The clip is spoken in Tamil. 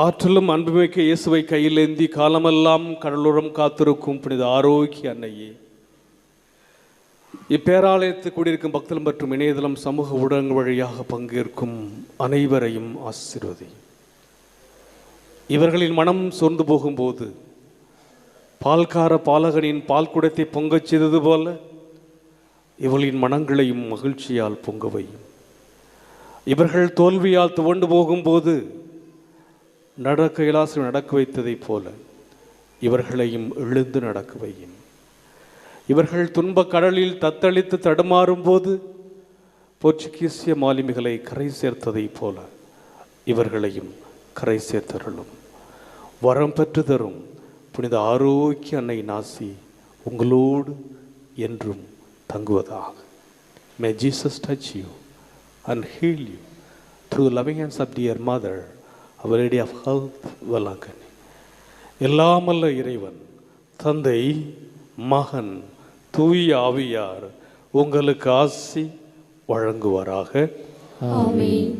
ஆற்றலும் அன்புமிக்க இயேசுவை கையிலேந்தி காலமெல்லாம் கடலுரம் காத்திருக்கும் புனித ஆரோக்கிய அன்னையே, இப்பேராலயத்தில் கூடியிருக்கும் பக்தர்கள் மற்றும் இணையதளம் சமூக ஊடகங்கள் வழியாக பங்கேற்கும் அனைவரையும் ஆசீர்வதி. இவர்களின் மனம் சோர்ந்து போகும்போது பால்கார பாலகனின் பால் குடத்தை பொங்கச் செய்தது போல இவர்களின் மனங்களையும் மகிழ்ச்சியால் பொங்கவையும். இவர்கள் தோல்வியால் துவண்டு போகும்போது கைலாசம் நடக்க வைத்ததைப் போல இவர்களையும் எழுந்து நடக்க வையும். இவர்கள் துன்ப கடலில் தத்தளித்து தடுமாறும் போது போர்ச்சுகீசிய மாலுமிகளை கரை சேர்த்ததைப் போல இவர்களையும் கரை சேர்த்தருளும். வரம் பெற்று தரும் புனித ஆரோக்கிய அன்னை நாசி உங்களோடு என்றும் தங்குவதாக. May Jesus touch you and heal you through the loving hands of dear mother, Our Lady of Health, Valakani. எல்லாமல்ல இறைவன் தந்தை, மகன், தூய ஆவியார் உங்களுக்கு ஆசி வழங்குவாராக. ஆமென்.